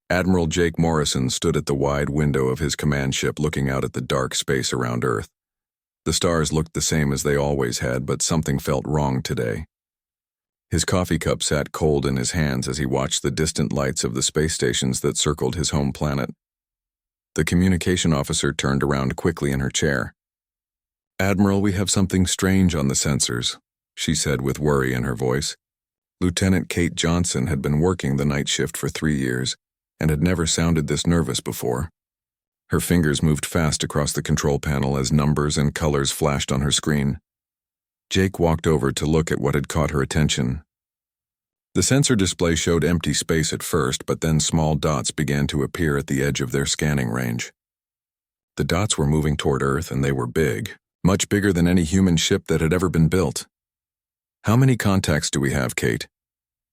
Admiral Jake Morrison stood at the wide window of his command ship looking out at the dark space around Earth. The stars looked the same as they always had, but something felt wrong today. His coffee cup sat cold in his hands as he watched the distant lights of the space stations that circled his home planet. The communication officer turned around quickly in her chair. "Admiral, we have something strange on the sensors," she said with worry in her voice. Lieutenant Kate Johnson had been working the night shift for 3 years and had never sounded this nervous before. Her fingers moved fast across the control panel as numbers and colors flashed on her screen. Jake walked over to look at what had caught her attention. The sensor display showed empty space at first, but then small dots began to appear at the edge of their scanning range. The dots were moving toward Earth, and they were big, much bigger than any human ship that had ever been built. "How many contacts do we have, Kate?"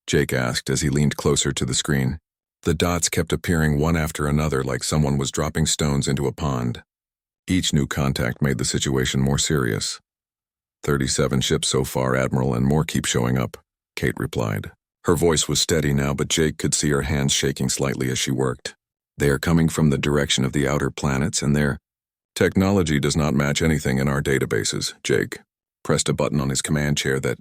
Jake asked as he leaned closer to the screen. The dots kept appearing one after another like someone was dropping stones into a pond. Each new contact made the situation more serious. 37 ships so far, Admiral, and more keep showing up," Kate replied. Her voice was steady now, but Jake could see her hands shaking slightly as she worked. "They are coming from the direction of the outer planets, and their technology does not match anything in our databases." Jake pressed a button on his command chair that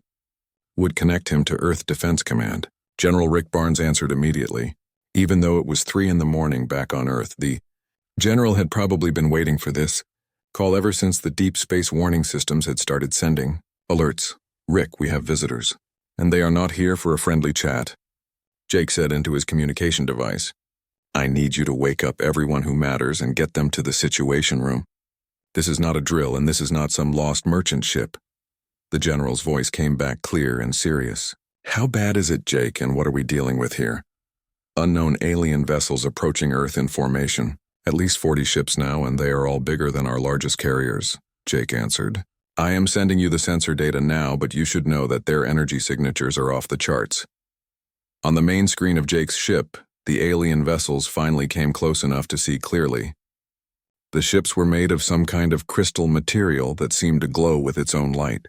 would connect him to Earth Defense Command. General Rick Barnes answered immediately. Even though it was 3 in the morning back on Earth, the general had probably been waiting for this call ever since the deep space warning systems had started sending alerts. "Rick, we have visitors, and they are not here for a friendly chat," Jake said into his communication device. "I need you to wake up everyone who matters and get them to the situation room. This is not a drill, and this is not some lost merchant ship." The general's voice came back clear and serious. "How bad is it, Jake, and what are we dealing with here?" "Unknown alien vessels approaching Earth in formation. At least 40 ships now, and they are all bigger than our largest carriers," Jake answered. "I am sending you the sensor data now, but you should know that their energy signatures are off the charts." On the main screen of Jake's ship, the alien vessels finally came close enough to see clearly. The ships were made of some kind of crystal material that seemed to glow with its own light.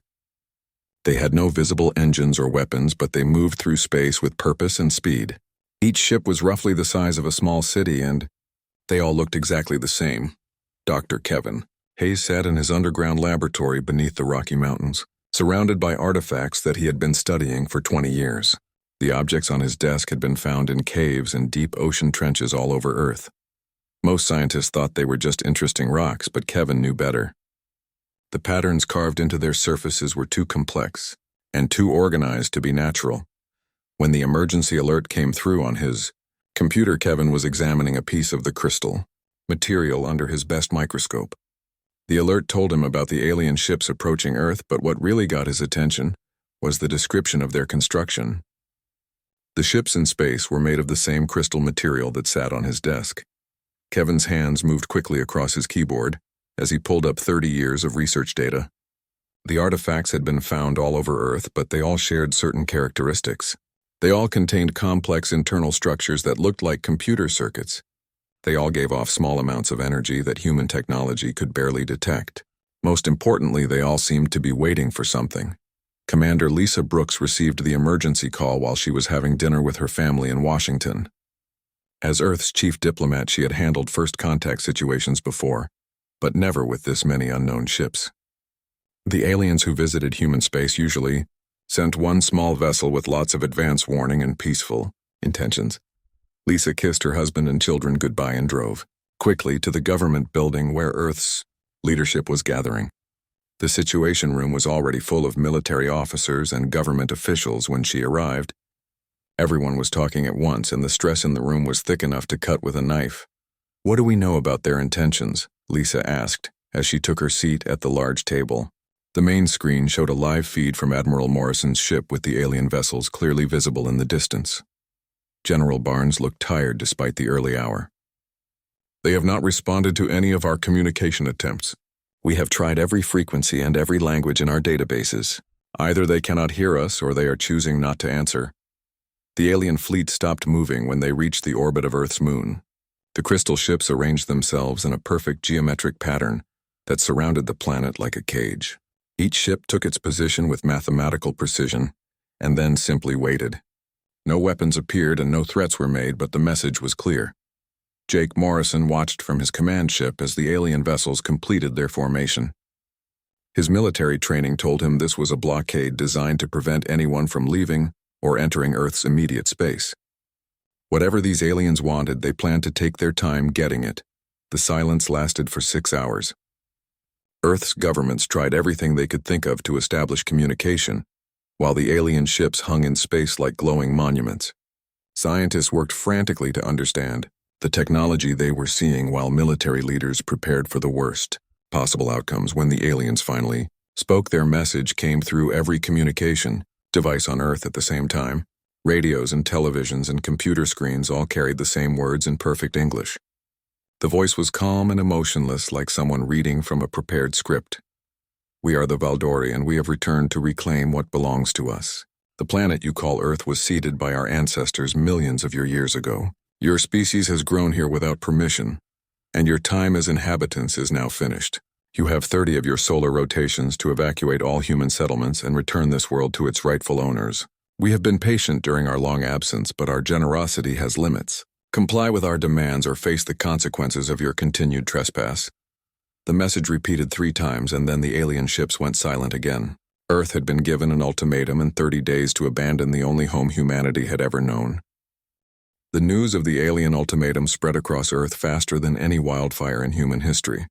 They had no visible engines or weapons, but they moved through space with purpose and speed. Each ship was roughly the size of a small city, and they all looked exactly the same. Dr. Kevin Hayes sat in his underground laboratory beneath the Rocky Mountains, surrounded by artifacts that he had been studying for 20 years. The objects on his desk had been found in caves and deep ocean trenches all over Earth. Most scientists thought they were just interesting rocks, but Kevin knew better. The patterns carved into their surfaces were too complex and too organized to be natural. When the emergency alert came through on his computer, Kevin was examining a piece of the crystal material under his best microscope. The alert told him about the alien ships approaching Earth, but what really got his attention was the description of their construction. The ships in space were made of the same crystal material that sat on his desk. Kevin's hands moved quickly across his keyboard as he pulled up 30 years of research data. The artifacts had been found all over Earth, but they all shared certain characteristics. They all contained complex internal structures that looked like computer circuits. They all gave off small amounts of energy that human technology could barely detect. Most importantly, they all seemed to be waiting for something. Commander Lisa Brooks received the emergency call while she was having dinner with her family in Washington. As Earth's chief diplomat, she had handled first contact situations before, but never with this many unknown ships. The aliens who visited human space usually sent one small vessel with lots of advance warning and peaceful intentions. Lisa kissed her husband and children goodbye and drove quickly to the government building where Earth's leadership was gathering. The situation room was already full of military officers and government officials when she arrived. Everyone was talking at once, and the stress in the room was thick enough to cut with a knife. "What do we know about their intentions?" Lisa asked as she took her seat at the large table. The main screen showed a live feed from Admiral Morrison's ship with the alien vessels clearly visible in the distance. General Barnes looked tired despite the early hour. "They have not responded to any of our communication attempts. We have tried every frequency and every language in our databases. Either they cannot hear us or they are choosing not to answer." The alien fleet stopped moving when they reached the orbit of Earth's moon. The crystal ships arranged themselves in a perfect geometric pattern that surrounded the planet like a cage. Each ship took its position with mathematical precision and then simply waited. No weapons appeared and no threats were made, but the message was clear. Jake Morrison watched from his command ship as the alien vessels completed their formation. His military training told him this was a blockade designed to prevent anyone from leaving or entering Earth's immediate space. Whatever these aliens wanted, they planned to take their time getting it. The silence lasted for 6 hours. Earth's governments tried everything they could think of to establish communication, while the alien ships hung in space like glowing monuments. Scientists worked frantically to understand the technology they were seeing, while military leaders prepared for the worst possible outcomes. When the aliens finally spoke, their message came through every communication device on Earth at the same time. Radios and televisions and computer screens all carried the same words in perfect English. The voice was calm and emotionless, like someone reading from a prepared script. "We are the Valdori, and we have returned to reclaim what belongs to us. The planet you call Earth was seeded by our ancestors millions of years ago. Your species has grown here without permission, and your time as inhabitants is now finished. You have 30 of your solar rotations to evacuate all human settlements and return this world to its rightful owners. We have been patient during our long absence, but our generosity has limits. Comply with our demands or face the consequences of your continued trespass." The message repeated 3 times, and then the alien ships went silent again. Earth had been given an ultimatum and 30 days to abandon the only home humanity had ever known. The news of the alien ultimatum spread across Earth faster than any wildfire in human history.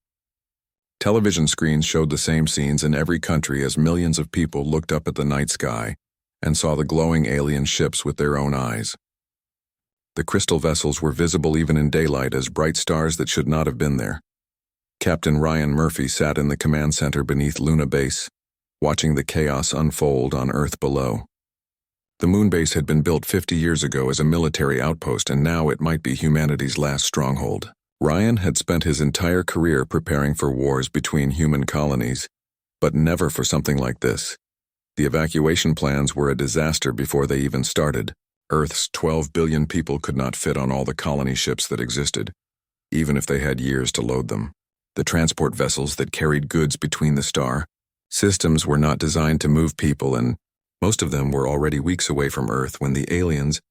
Television screens showed the same scenes in every country as millions of people looked up at the night sky and saw the glowing alien ships with their own eyes. The crystal vessels were visible even in daylight as bright stars that should not have been there. Captain Ryan Murphy sat in the command center beneath Luna Base, watching the chaos unfold on Earth below. The moon base had been built 50 years ago as a military outpost, and now it might be humanity's last stronghold. Ryan had spent his entire career preparing for wars between human colonies, but never for something like this. The evacuation plans were a disaster before they even started. Earth's 12 billion people could not fit on all the colony ships that existed, even if they had years to load them. The transport vessels that carried goods between the star systems were not designed to move people, and most of them were already weeks away from Earth when the aliens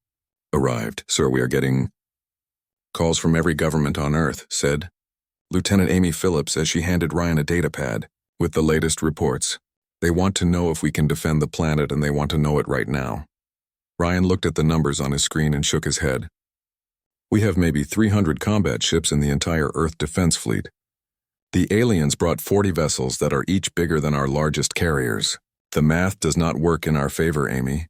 arrived. "Sir, we are getting calls from every government on Earth," said Lieutenant Amy Phillips as she handed Ryan a data pad with the latest reports. "They want to know if we can defend the planet, and they want to know it right now." Ryan looked at the numbers on his screen and shook his head. "We have maybe 300 combat ships in the entire Earth defense fleet. The aliens brought 40 vessels that are each bigger than our largest carriers. The math does not work in our favor, Amy."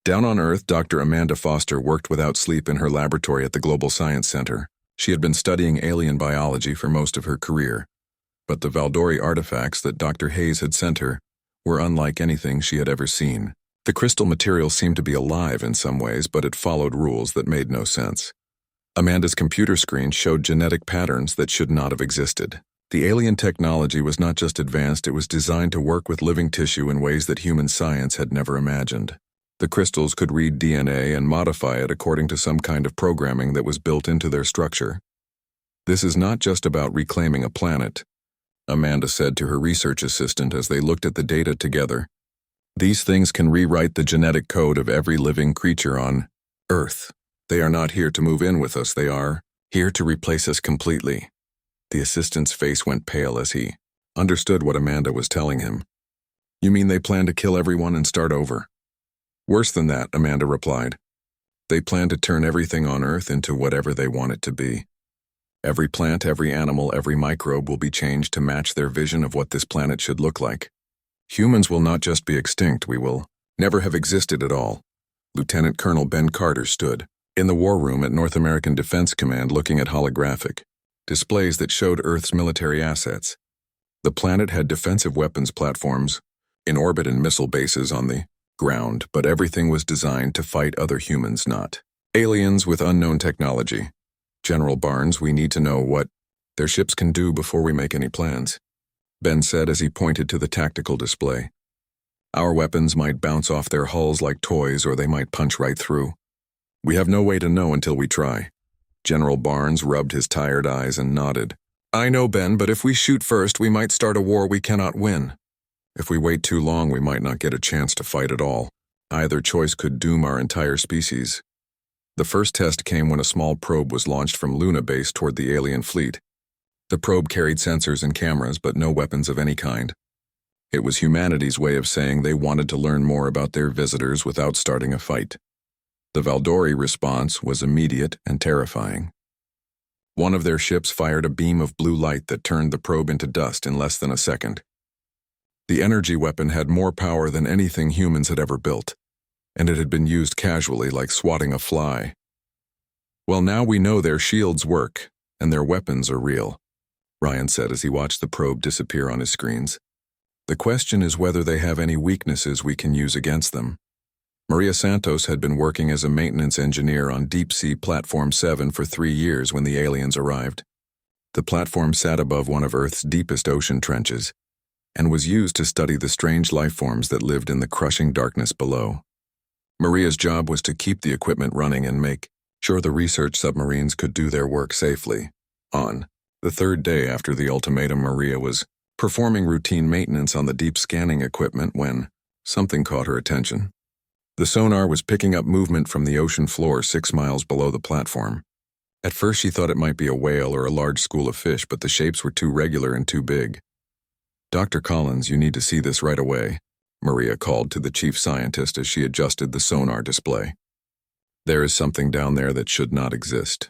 Down on Earth, Dr. Amanda Foster worked without sleep in her laboratory at the Global Science Center. She had been studying alien biology for most of her career, but the Valdori artifacts that Dr. Hayes had sent her were unlike anything she had ever seen. The crystal material seemed to be alive in some ways, but it followed rules that made no sense. Amanda's computer screen showed genetic patterns that should not have existed. The alien technology was not just advanced, it was designed to work with living tissue in ways that human science had never imagined. The crystals could read DNA and modify it according to some kind of programming that was built into their structure. "This is not just about reclaiming a planet," Amanda said to her research assistant as they looked at the data together. "These things can rewrite the genetic code of every living creature on Earth. They are not here to move in with us, they are here to replace us completely." The assistant's face went pale as he understood what Amanda was telling him. "You mean they plan to kill everyone and start over?" "Worse than that," Amanda replied. "They plan to turn everything on Earth into whatever they want it to be. Every plant, every animal, every microbe will be changed to match their vision of what this planet should look like. Humans will not just be extinct, we will never have existed at all." Lieutenant Colonel Ben Carter stood in the war room at North American Defense Command looking at holographic displays that showed Earth's military assets. The planet had defensive weapons platforms in orbit and missile bases on the ground, but everything was designed to fight other humans, not aliens with unknown technology. "General Barnes, we need to know what their ships can do before we make any plans," Ben said as he pointed to the tactical display. "Our weapons might bounce off their hulls like toys, or they might punch right through. We have no way to know until we try." General Barnes rubbed his tired eyes and nodded. "I know, Ben, but if we shoot first, we might start a war we cannot win. If we wait too long, we might not get a chance to fight at all." Either choice could doom our entire species. The first test came when a small probe was launched from Luna Base toward the alien fleet. The probe carried sensors and cameras, but no weapons of any kind. It was humanity's way of saying they wanted to learn more about their visitors without starting a fight. The Valdori response was immediate and terrifying. One of their ships fired a beam of blue light that turned the probe into dust in less than a second. The energy weapon had more power than anything humans had ever built, and it had been used casually like swatting a fly. Well, now we know their shields work, and their weapons are real, Ryan said as he watched the probe disappear on his screens. The question is whether they have any weaknesses we can use against them. Maria Santos had been working as a maintenance engineer on Deep Sea Platform 7 for 3 years when the aliens arrived. The platform sat above one of Earth's deepest ocean trenches and was used to study the strange lifeforms that lived in the crushing darkness below. Maria's job was to keep the equipment running and make sure the research submarines could do their work safely. On the third day after the ultimatum, Maria was performing routine maintenance on the deep scanning equipment when something caught her attention. The sonar was picking up movement from the ocean floor 6 miles below the platform. At first she thought it might be a whale or a large school of fish, but the shapes were too regular and too big. "Dr. Collins, you need to see this right away," Maria called to the chief scientist as she adjusted the sonar display. "There is something down there that should not exist."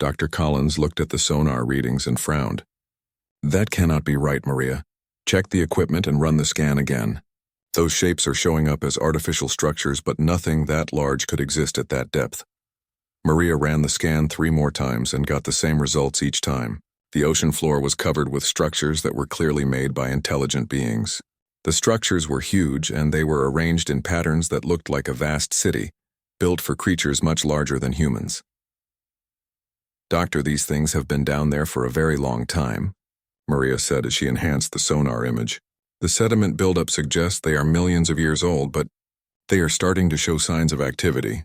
Dr. Collins looked at the sonar readings and frowned. "That cannot be right, Maria. Check the equipment and run the scan again. Those shapes are showing up as artificial structures, but nothing that large could exist at that depth." Maria ran the scan 3 more times and got the same results each time. The ocean floor was covered with structures that were clearly made by intelligent beings. The structures were huge, and they were arranged in patterns that looked like a vast city, built for creatures much larger than humans. "Doctor, these things have been down there for a very long time," Maria said as she enhanced the sonar image. "The sediment buildup suggests they are millions of years old, but they are starting to show signs of activity."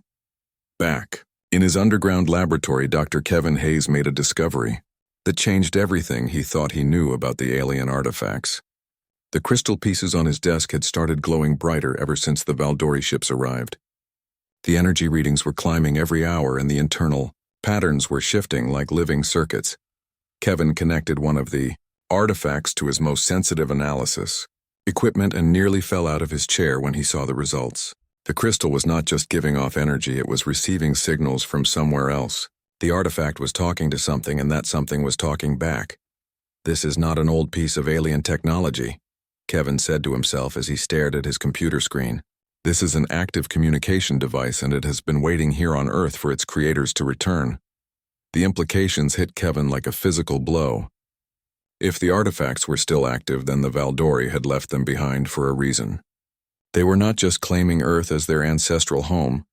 Back in his underground laboratory, Dr. Kevin Hayes made a discovery that changed everything he thought he knew about the alien artifacts. The crystal pieces on his desk had started glowing brighter ever since the Valdori ships arrived. The energy readings were climbing every hour, and the internal patterns were shifting like living circuits. Kevin connected one of the artifacts to his most sensitive analysis equipment and nearly fell out of his chair when he saw the results. The crystal was not just giving off energy, it was receiving signals from somewhere else. The artifact was talking to something, and that something was talking back. "This is not an old piece of alien technology," Kevin said to himself as he stared at his computer screen. "This is an active communication device, and it has been waiting here on Earth for its creators to return." The implications hit Kevin like a physical blow. If the artifacts were still active, then the Valdori had left them behind for a reason. They were not just claiming Earth as their ancestral home.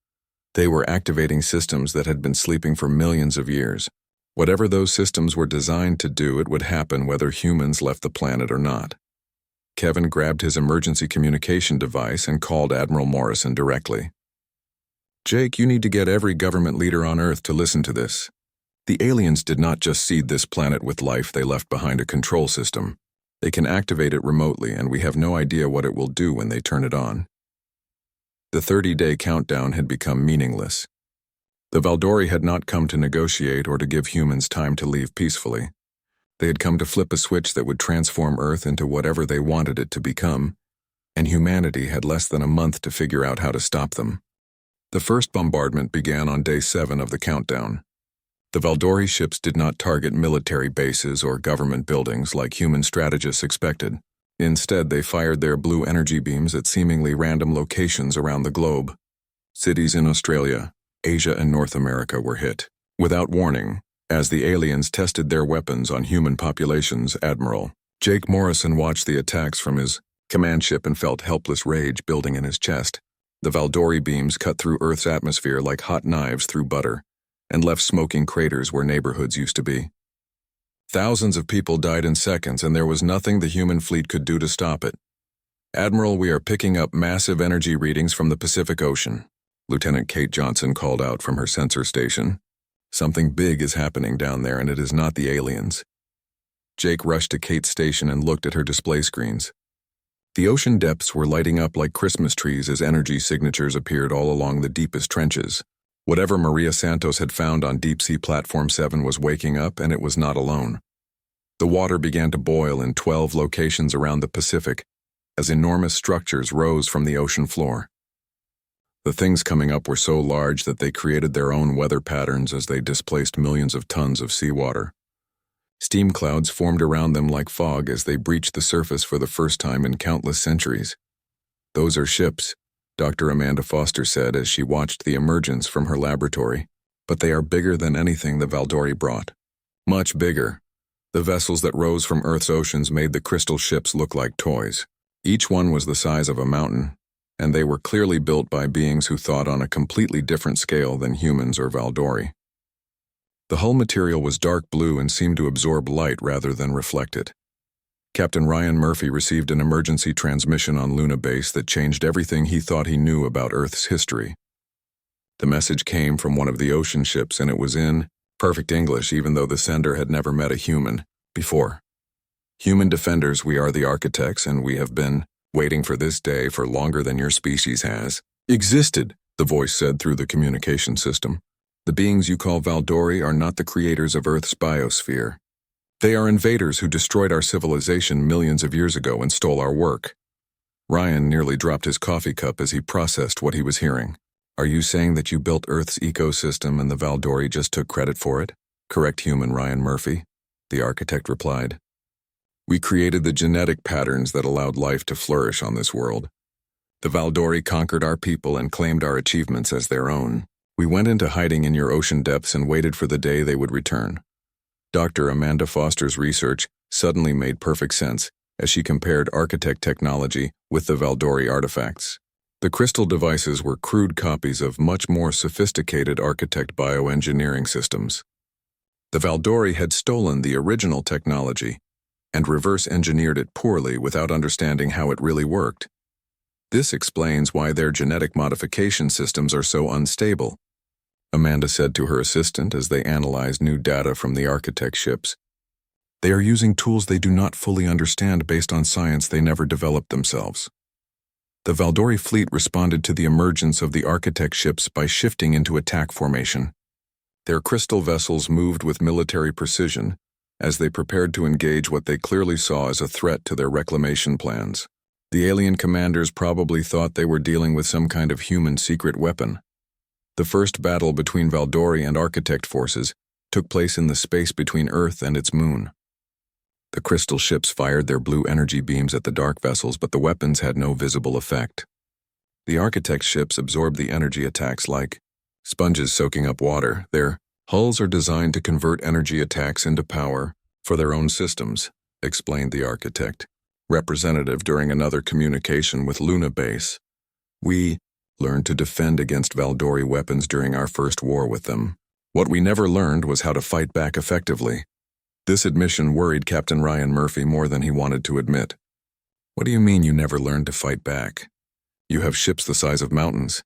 They were activating systems that had been sleeping for millions of years. Whatever those systems were designed to do, it would happen whether humans left the planet or not. Kevin grabbed his emergency communication device and called Admiral Morrison directly. "Jake, you need to get every government leader on Earth to listen to this. The aliens did not just seed this planet with life, they left behind a control system. They can activate it remotely, and we have no idea what it will do when they turn it on." The 30-day countdown had become meaningless. The Valdori had not come to negotiate or to give humans time to leave peacefully. They had come to flip a switch that would transform Earth into whatever they wanted it to become, and humanity had less than a month to figure out how to stop them. The first bombardment began on day 7 of the countdown. The Valdori ships did not target military bases or government buildings like human strategists expected. Instead, they fired their blue energy beams at seemingly random locations around the globe. Cities in Australia, Asia, and North America were hit. Without warning, as the aliens tested their weapons on human populations, Admiral Jake Morrison watched the attacks from his command ship and felt helpless rage building in his chest. The Valdori beams cut through Earth's atmosphere like hot knives through butter, and left smoking craters where neighborhoods used to be. Thousands of people died in seconds, and there was nothing the human fleet could do to stop it. "Admiral, we are picking up massive energy readings from the Pacific Ocean," Lieutenant Kate Johnson called out from her sensor station. "Something big is happening down there, and it is not the aliens." Jake rushed to Kate's station and looked at her display screens. The ocean depths were lighting up like Christmas trees as energy signatures appeared all along the deepest trenches. Whatever Maria Santos had found on Deep Sea Platform 7 was waking up, and it was not alone. The water began to boil in 12 locations around the Pacific as enormous structures rose from the ocean floor. The things coming up were so large that they created their own weather patterns as they displaced millions of tons of seawater. Steam clouds formed around them like fog as they breached the surface for the first time in countless centuries. "Those are ships," Dr. Amanda Foster said as she watched the emergence from her laboratory. "But they are bigger than anything the Valdori brought. Much bigger." The vessels that rose from Earth's oceans made the crystal ships look like toys. Each one was the size of a mountain, and they were clearly built by beings who thought on a completely different scale than humans or Valdori. The hull material was dark blue and seemed to absorb light rather than reflect it. Captain Ryan Murphy received an emergency transmission on Luna Base that changed everything he thought he knew about Earth's history. The message came from one of the ocean ships, and it was in perfect English, even though the sender had never met a human before. "Human defenders, we are the architects, and we have been waiting for this day for longer than your species has existed," the voice said through the communication system. "The beings you call Valdori are not the creators of Earth's biosphere. They are invaders who destroyed our civilization millions of years ago and stole our work." Ryan nearly dropped his coffee cup as he processed what he was hearing. "Are you saying that you built Earth's ecosystem and the Valdori just took credit for it?" "Correct, human Ryan Murphy," the architect replied. "We created the genetic patterns that allowed life to flourish on this world. The Valdori conquered our people and claimed our achievements as their own. We went into hiding in your ocean depths and waited for the day they would return." Dr. Amanda Foster's research suddenly made perfect sense as she compared architect technology with the Valdori artifacts. The crystal devices were crude copies of much more sophisticated architect bioengineering systems. The Valdori had stolen the original technology and reverse-engineered it poorly without understanding how it really worked. This explains why their genetic modification systems are so unstable, Amanda said to her assistant as they analyzed new data from the architect ships. "They are using tools they do not fully understand based on science they never developed themselves." The Valdori fleet responded to the emergence of the architect ships by shifting into attack formation. Their crystal vessels moved with military precision as they prepared to engage what they clearly saw as a threat to their reclamation plans. The alien commanders probably thought they were dealing with some kind of human secret weapon. The first battle between Valdori and architect forces took place in the space between Earth and its moon. The crystal ships fired their blue energy beams at the dark vessels, but the weapons had no visible effect. The architect ships absorbed the energy attacks like sponges soaking up water. Their hulls are designed to convert energy attacks into power for their own systems, explained the architect, representative during another communication with Luna Base. "We learned to defend against Valdori weapons during our first war with them. What we never learned was how to fight back effectively." This admission worried Captain Ryan Murphy more than he wanted to admit. "What do you mean you never learned to fight back? You have ships the size of mountains."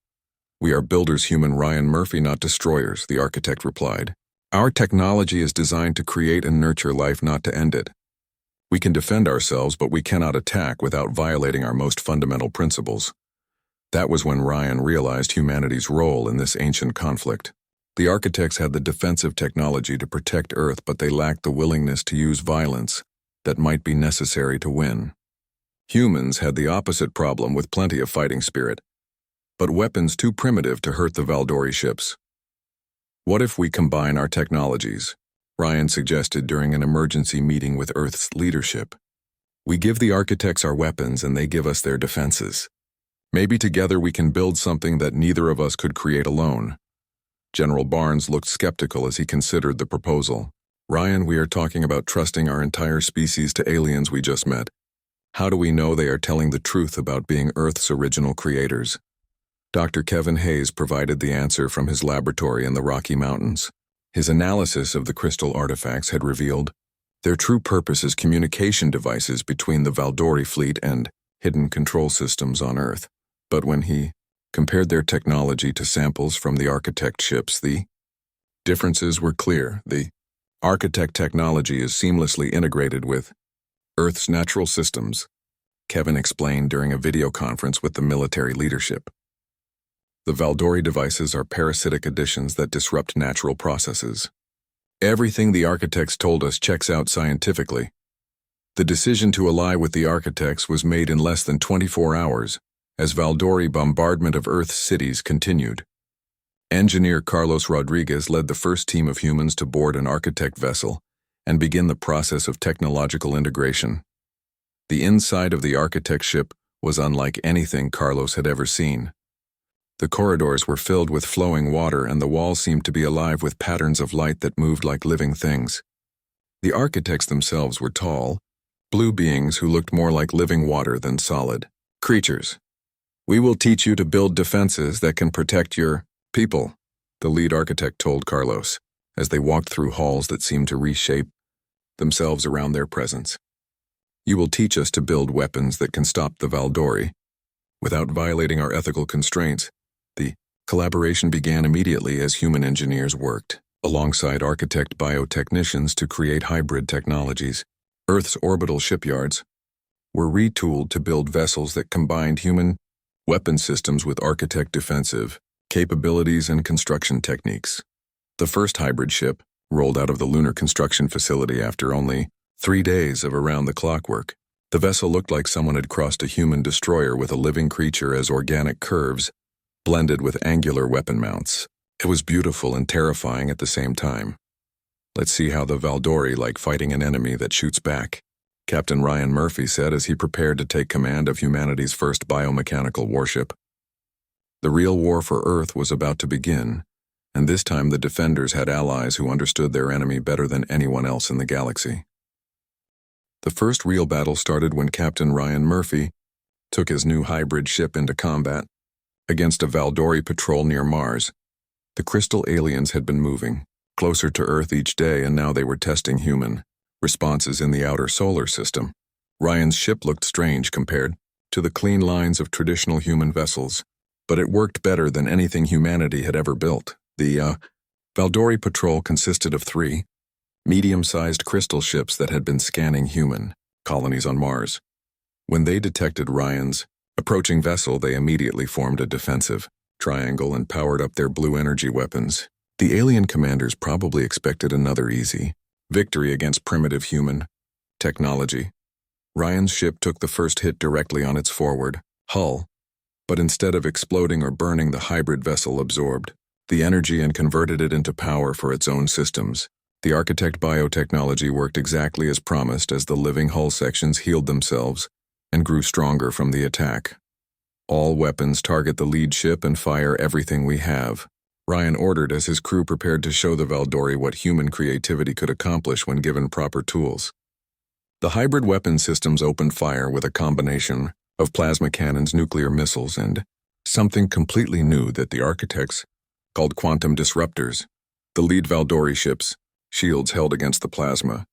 "We are builders, human Ryan Murphy, not destroyers," the architect replied. "Our technology is designed to create and nurture life, not to end it. We can defend ourselves, but we cannot attack without violating our most fundamental principles." That was when Ryan realized humanity's role in this ancient conflict. The architects had the defensive technology to protect Earth, but they lacked the willingness to use violence that might be necessary to win. Humans had the opposite problem with plenty of fighting spirit, but weapons too primitive to hurt the Valdori ships. "What if we combine our technologies?" Ryan suggested during an emergency meeting with Earth's leadership. "We give the architects our weapons and they give us their defenses. Maybe together we can build something that neither of us could create alone." General Barnes looked skeptical as he considered the proposal. "Ryan, we are talking about trusting our entire species to aliens we just met. How do we know they are telling the truth about being Earth's original creators?" Dr. Kevin Hayes provided the answer from his laboratory in the Rocky Mountains. His analysis of the crystal artifacts had revealed their true purpose as communication devices between the Valdori fleet and hidden control systems on Earth. But when he compared their technology to samples from the architect ships, the differences were clear. The architect technology is seamlessly integrated with Earth's natural systems, Kevin explained during a video conference with the military leadership. The Valdori devices are parasitic additions that disrupt natural processes. Everything the architects told us checks out scientifically. The decision to ally with the architects was made in less than 24 hours, as Valdori bombardment of Earth's cities continued. Engineer Carlos Rodriguez led the first team of humans to board an architect vessel and begin the process of technological integration. The inside of the architect ship was unlike anything Carlos had ever seen. The corridors were filled with flowing water, and the walls seemed to be alive with patterns of light that moved like living things. The architects themselves were tall, blue beings who looked more like living water than solid creatures. "We will teach you to build defenses that can protect your people," the lead architect told Carlos, as they walked through halls that seemed to reshape themselves around their presence. "You will teach us to build weapons that can stop the Valdori without violating our ethical constraints." The collaboration began immediately as human engineers worked alongside architect biotechnicians to create hybrid technologies. Earth's orbital shipyards were retooled to build vessels that combined human weapon systems with architect defensive capabilities and construction techniques. The first hybrid ship rolled out of the lunar construction facility after only 3 days of around-the-clock work. The vessel looked like someone had crossed a human destroyer with a living creature as organic curves blended with angular weapon mounts. It was beautiful and terrifying at the same time. "Let's see how the Valdori like fighting an enemy that shoots back," Captain Ryan Murphy said as he prepared to take command of humanity's first biomechanical warship. The real war for Earth was about to begin, and this time the defenders had allies who understood their enemy better than anyone else in the galaxy. The first real battle started when Captain Ryan Murphy took his new hybrid ship into combat against a Valdori patrol near Mars. The crystal aliens had been moving closer to Earth each day, and now they were testing human responses in the outer solar system. Ryan's ship looked strange compared to the clean lines of traditional human vessels, but it worked better than anything humanity had ever built. The Valdori patrol consisted of 3 medium-sized crystal ships that had been scanning human colonies on Mars. When they detected Ryan's approaching vessel, they immediately formed a defensive triangle and powered up their blue energy weapons. The alien commanders probably expected another easy victory against primitive human technology. Ryan's ship took the first hit directly on its forward hull, but instead of exploding or burning, the hybrid vessel absorbed the energy and converted it into power for its own systems. The architect biotechnology worked exactly as promised as the living hull sections healed themselves and grew stronger from the attack. "All weapons target the lead ship and fire everything we have," Ryan ordered as his crew prepared to show the Valdori what human creativity could accomplish when given proper tools. The hybrid weapon systems opened fire with a combination of plasma cannons, nuclear missiles, and something completely new that the architects called quantum disruptors. The lead Valdori ships' shields held against the plasma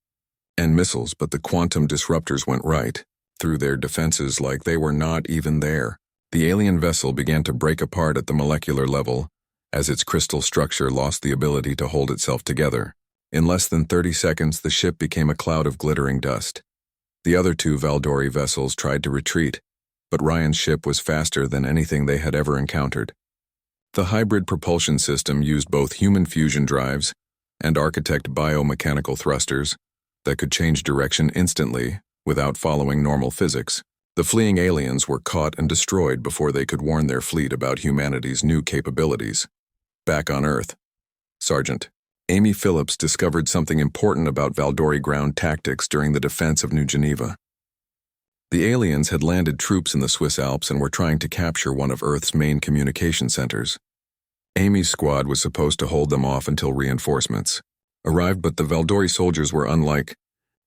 and missiles, but the quantum disruptors went right through their defenses like they were not even there. The alien vessel began to break apart at the molecular level as its crystal structure lost the ability to hold itself together. In less than 30 seconds, the ship became a cloud of glittering dust. The other 2 Valdori vessels tried to retreat, but Ryan's ship was faster than anything they had ever encountered. The hybrid propulsion system used both human fusion drives and architect biomechanical thrusters that could change direction instantly without following normal physics. The fleeing aliens were caught and destroyed before they could warn their fleet about humanity's new capabilities. Back on Earth, Sergeant Amy Phillips discovered something important about Valdori ground tactics during the defense of New Geneva. The aliens had landed troops in the Swiss Alps and were trying to capture one of Earth's main communication centers. Amy's squad was supposed to hold them off until reinforcements arrived, but the Valdori soldiers were unlike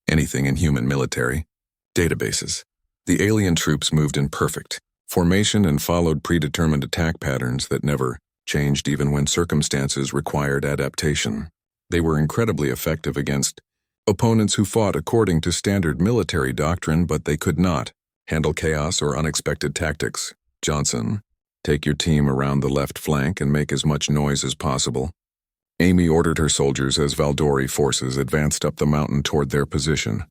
anything in human military databases. The alien troops moved in perfect formation and followed predetermined attack patterns that never changed even when circumstances required adaptation. They were incredibly effective against opponents who fought according to standard military doctrine, but they could not handle chaos or unexpected tactics. "Johnson, take your team around the left flank and make as much noise as possible." Amy ordered her soldiers as Valdori forces advanced up the mountain toward their position.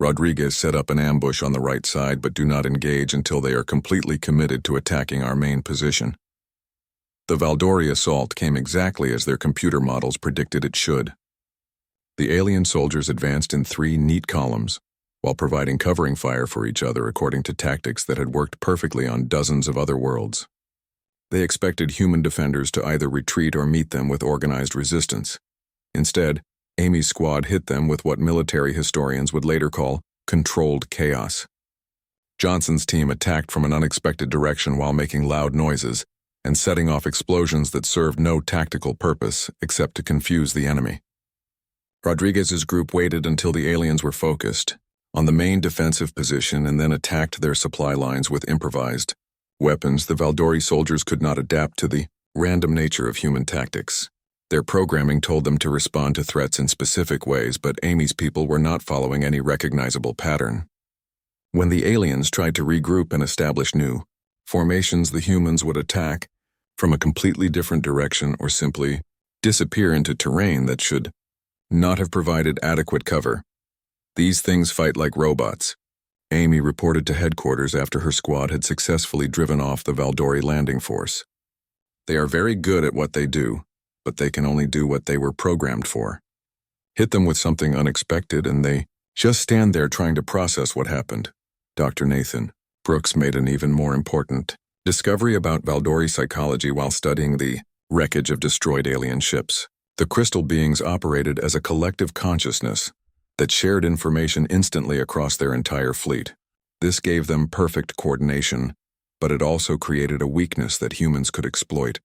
Rodriguez set up an ambush on the right side, but do not engage until they are completely committed to attacking our main position. The Valdori assault came exactly as their computer models predicted it should. The alien soldiers advanced in 3 neat columns, while providing covering fire for each other according to tactics that had worked perfectly on dozens of other worlds. They expected human defenders to either retreat or meet them with organized resistance. Instead, Amy's squad hit them with what military historians would later call controlled chaos. Johnson's team attacked from an unexpected direction while making loud noises and setting off explosions that served no tactical purpose except to confuse the enemy. Rodriguez's group waited until the aliens were focused on the main defensive position and then attacked their supply lines with improvised weapons. The Valdori soldiers could not adapt to the random nature of human tactics. Their programming told them to respond to threats in specific ways, but Amy's people were not following any recognizable pattern. When the aliens tried to regroup and establish new formations, the humans would attack from a completely different direction or simply disappear into terrain that should not have provided adequate cover. These things fight like robots. Amy reported to headquarters after her squad had successfully driven off the Valdori landing force. They are very good at what they do, but they can only do what they were programmed for. Hit them with something unexpected and they just stand there trying to process what happened. Dr. Nathan Brooks made an even more important discovery about Valdori psychology while studying the wreckage of destroyed alien ships. The crystal beings operated as a collective consciousness that shared information instantly across their entire fleet. This gave them perfect coordination, but it also created a weakness that humans could exploit.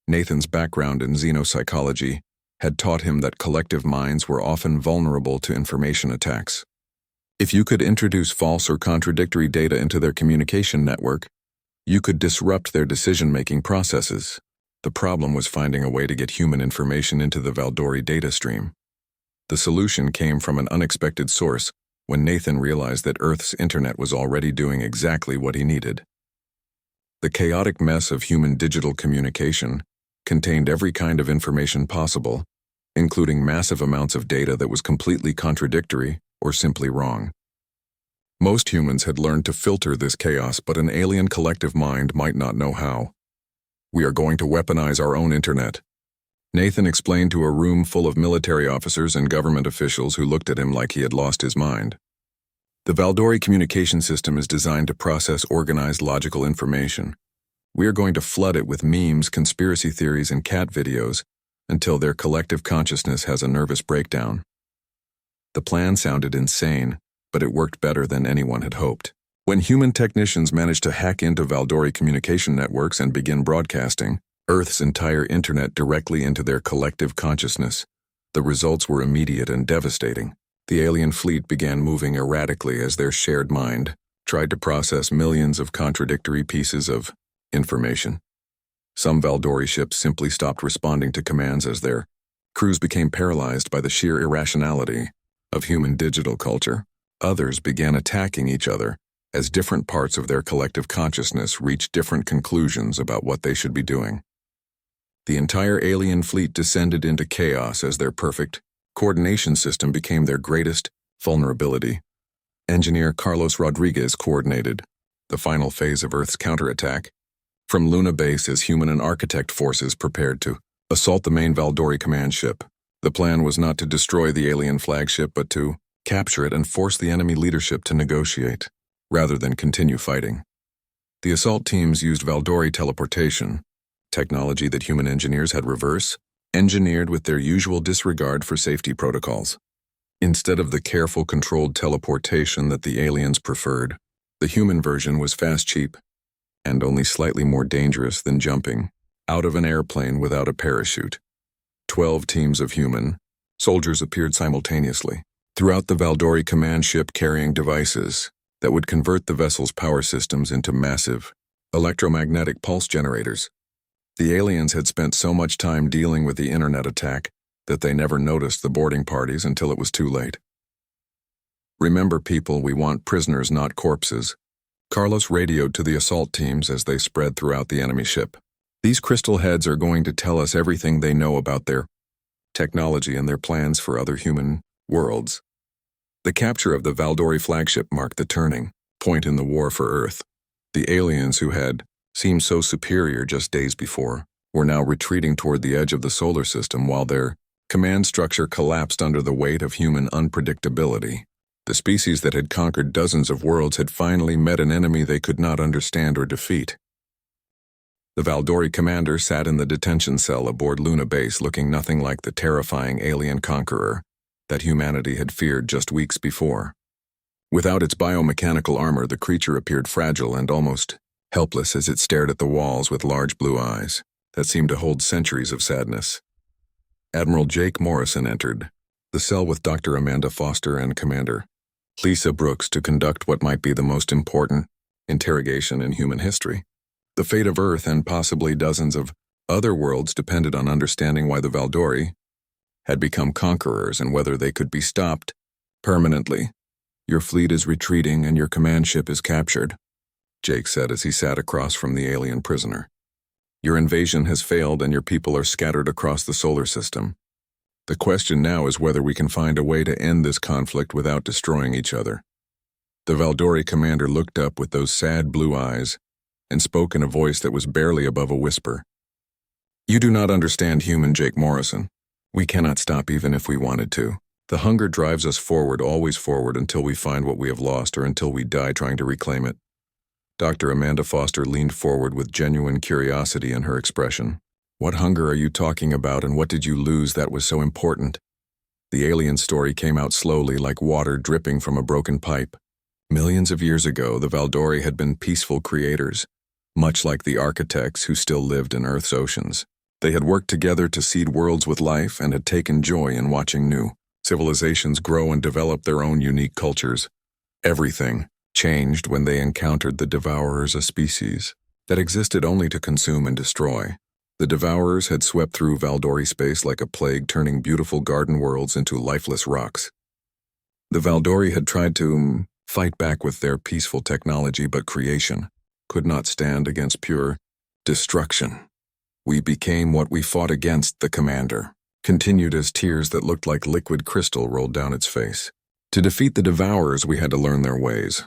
Nathan's background in xenopsychology had taught him that collective minds were often vulnerable to information attacks. If you could introduce false or contradictory data into their communication network, you could disrupt their decision-making processes. The problem was finding a way to get human information into the Valdori data stream. The solution came from an unexpected source when Nathan realized that Earth's internet was already doing exactly what he needed. The chaotic mess of human digital communication contained every kind of information possible, including massive amounts of data that was completely contradictory or simply wrong. Most humans had learned to filter this chaos, but an alien collective mind might not know how. We are going to weaponize our own internet, Nathan explained to a room full of military officers and government officials who looked at him like he had lost his mind. The Valdori communication system is designed to process organized logical information. We are going to flood it with memes, conspiracy theories, and cat videos until their collective consciousness has a nervous breakdown. The plan sounded insane, but it worked better than anyone had hoped. When human technicians managed to hack into Valdori communication networks and begin broadcasting Earth's entire internet directly into their collective consciousness, the results were immediate and devastating. The alien fleet began moving erratically as their shared mind tried to process millions of contradictory pieces of information. Some Valdori ships simply stopped responding to commands as their crews became paralyzed by the sheer irrationality of human digital culture. Others began attacking each other as different parts of their collective consciousness reached different conclusions about what they should be doing. The entire alien fleet descended into chaos as their perfect coordination system became their greatest vulnerability. Engineer Carlos Rodriguez coordinated the final phase of Earth's counterattack from Luna Base as human and architect forces prepared to assault the main Valdori command ship. The plan was not to destroy the alien flagship but to capture it and force the enemy leadership to negotiate, rather than continue fighting. The assault teams used Valdori teleportation, technology that human engineers had reverse-engineered with their usual disregard for safety protocols. Instead of the careful, controlled teleportation that the aliens preferred, the human version was fast, cheap, and only slightly more dangerous than jumping out of an airplane without a parachute. 12 teams of human soldiers appeared simultaneously throughout the Valdori command ship, carrying devices that would convert the vessel's power systems into massive electromagnetic pulse generators. The aliens had spent so much time dealing with the internet attack that they never noticed the boarding parties until it was too late. "Remember, people, we want prisoners, not corpses," Carlos radioed to the assault teams as they spread throughout the enemy ship. "These crystal heads are going to tell us everything they know about their technology and their plans for other human worlds. The capture of the Valdori flagship marked the turning point in the war for Earth. The aliens who had seemed so superior just days before were now retreating toward the edge of the solar system while their command structure collapsed under the weight of human unpredictability. The species that had conquered dozens of worlds had finally met an enemy they could not understand or defeat. The Valdori commander sat in the detention cell aboard Luna Base looking nothing like the terrifying alien conqueror that humanity had feared just weeks before. Without its biomechanical armor, the creature appeared fragile and almost helpless as it stared at the walls with large blue eyes that seemed to hold centuries of sadness. Admiral Jake Morrison entered the cell with Dr. Amanda Foster and Commander Lisa Brooks to conduct what might be the most important interrogation in human history. The fate of Earth and possibly dozens of other worlds depended on understanding why the Valdori had become conquerors and whether they could be stopped permanently. "Your fleet is retreating and your command ship is captured," Jake said as he sat across from the alien prisoner. "Your invasion has failed and your people are scattered across the solar system. The question now is whether we can find a way to end this conflict without destroying each other." The Valdori commander looked up with those sad blue eyes and spoke in a voice that was barely above a whisper. "You do not understand human Jake Morrison. We cannot stop even if we wanted to. The hunger drives us forward, always forward, until we find what we have lost or until we die trying to reclaim it." Dr. Amanda Foster leaned forward with genuine curiosity in her expression. "What hunger are you talking about, and what did you lose that was so important?" The alien story came out slowly like water dripping from a broken pipe. Millions of years ago, the Valdori had been peaceful creators, much like the architects who still lived in Earth's oceans. They had worked together to seed worlds with life and had taken joy in watching new civilizations grow and develop their own unique cultures. Everything changed when they encountered the Devourers, a species that existed only to consume and destroy. The Devourers had swept through Valdori space like a plague, turning beautiful garden worlds into lifeless rocks. The Valdori had tried to fight back with their peaceful technology, but creation could not stand against pure destruction. "We became what we fought against," the commander continued as tears that looked like liquid crystal rolled down its face. "To defeat the Devourers, we had to learn their ways.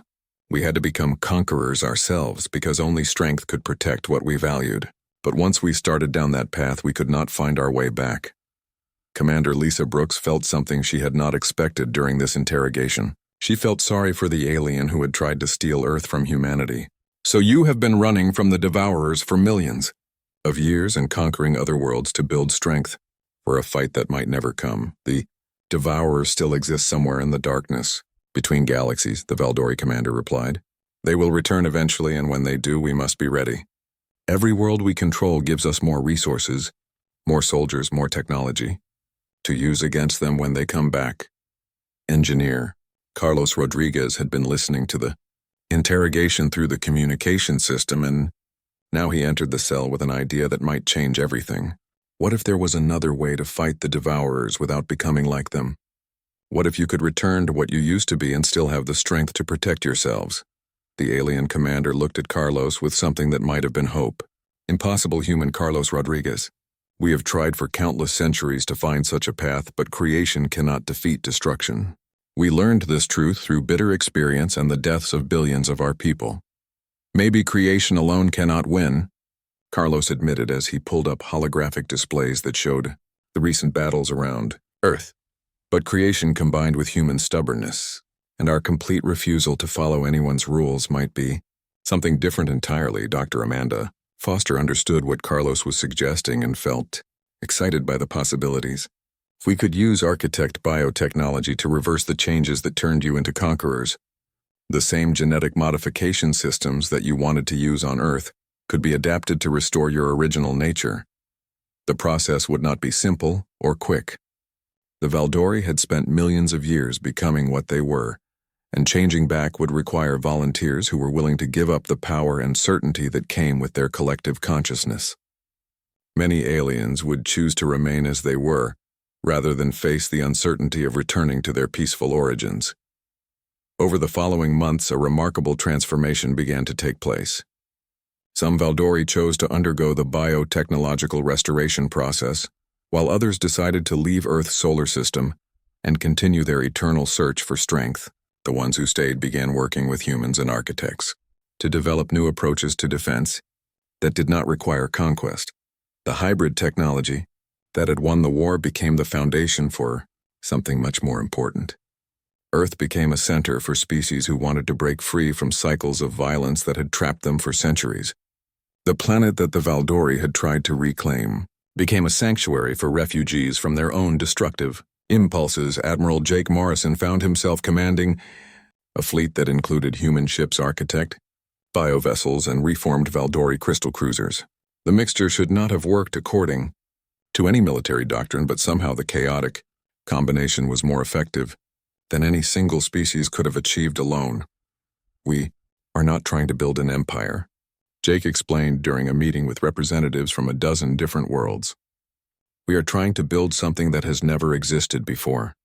We had to become conquerors ourselves because only strength could protect what we valued. But once we started down that path, we could not find our way back." Commander Lisa Brooks felt something she had not expected during this interrogation. She felt sorry for the alien who had tried to steal Earth from humanity. "So you have been running from the Devourers for millions of years and conquering other worlds to build strength for a fight that might never come. The Devourers still exist somewhere in the darkness between galaxies," the Valdori commander replied. "They will return eventually, and when they do, we must be ready. Every world we control gives us more resources, more soldiers, more technology to use against them when they come back." Engineer Carlos Rodriguez had been listening to the interrogation through the communication system, and now he entered the cell with an idea that might change everything. What if there was another way to fight the Devourers without becoming like them? What if you could return to what you used to be and still have the strength to protect yourselves? The alien commander looked at Carlos with something that might have been hope. "Impossible, human Carlos Rodriguez. We have tried for countless centuries to find such a path, but creation cannot defeat destruction. We learned this truth through bitter experience and the deaths of billions of our people. Maybe creation alone cannot win," Carlos admitted as he pulled up holographic displays that showed the recent battles around Earth. "But creation combined with human stubbornness and our complete refusal to follow anyone's rules might be something different entirely." Dr. Amanda Foster understood what Carlos was suggesting and felt excited by the possibilities. "If we could use architect biotechnology to reverse the changes that turned you into conquerors, the same genetic modification systems that you wanted to use on Earth could be adapted to restore your original nature. The process would not be simple or quick. The Valdori had spent millions of years becoming what they were, and changing back would require volunteers who were willing to give up the power and certainty that came with their collective consciousness. Many aliens would choose to remain as they were, rather than face the uncertainty of returning to their peaceful origins. Over the following months, a remarkable transformation began to take place. Some Valdori chose to undergo the biotechnological restoration process, while others decided to leave Earth's solar system and continue their eternal search for strength. The ones who stayed began working with humans and architects to develop new approaches to defense that did not require conquest. The hybrid technology that had won the war became the foundation for something much more important. Earth became a center for species who wanted to break free from cycles of violence that had trapped them for centuries. The planet that the Valdori had tried to reclaim became a sanctuary for refugees from their own destructive impulses. Admiral Jake Morrison found himself commanding a fleet that included human ships architect, biovessels, and reformed Valdori crystal cruisers. The mixture should not have worked according to any military doctrine, but somehow the chaotic combination was more effective than any single species could have achieved alone. "We are not trying to build an empire," Jake explained during a meeting with representatives from a dozen different worlds. "We are trying to build something that has never existed before.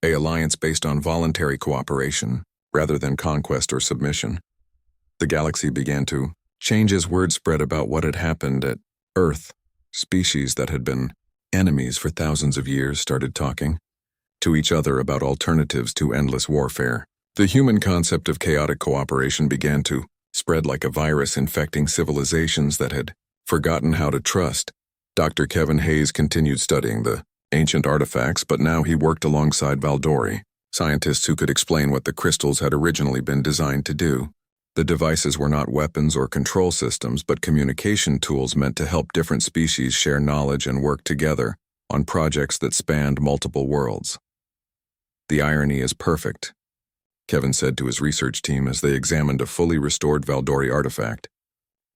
An alliance based on voluntary cooperation, rather than conquest or submission." The galaxy began to change as word spread about what had happened at Earth. Species that had been enemies for thousands of years started talking to each other about alternatives to endless warfare. The human concept of chaotic cooperation began to spread like a virus, infecting civilizations that had forgotten how to trust. Dr. Kevin Hayes continued studying the ancient artifacts, but now he worked alongside Valdori, scientists who could explain what the crystals had originally been designed to do. The devices were not weapons or control systems, but communication tools meant to help different species share knowledge and work together on projects that spanned multiple worlds. "The irony is perfect," Kevin said to his research team as they examined a fully restored Valdori artifact.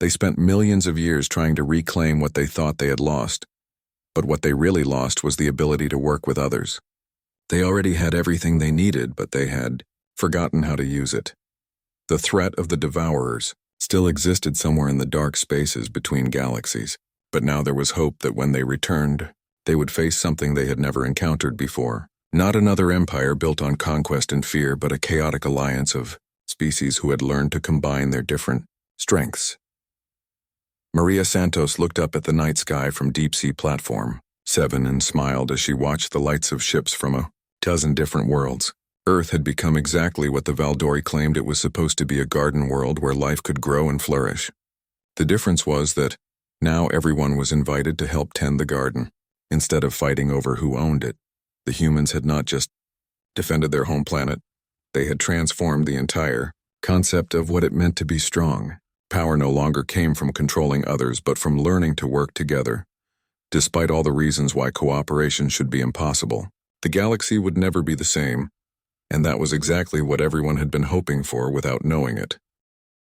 They spent millions of years trying to reclaim what they thought they had lost, but what they really lost was the ability to work with others. They already had everything they needed, but they had forgotten how to use it. The threat of the Devourers still existed somewhere in the dark spaces between galaxies, but now there was hope that when they returned, they would face something they had never encountered before. Not another empire built on conquest and fear, but a chaotic alliance of species who had learned to combine their different strengths. Maria Santos looked up at the night sky from Deep-Sea Platform 7 and smiled as she watched the lights of ships from a dozen different worlds. Earth had become exactly what the Valdori claimed it was supposed to be, a garden world where life could grow and flourish. The difference was that now everyone was invited to help tend the garden, instead of fighting over who owned it. The humans had not just defended their home planet, they had transformed the entire concept of what it meant to be strong. Power no longer came from controlling others, but from learning to work together. Despite all the reasons why cooperation should be impossible, the galaxy would never be the same, and that was exactly what everyone had been hoping for without knowing it.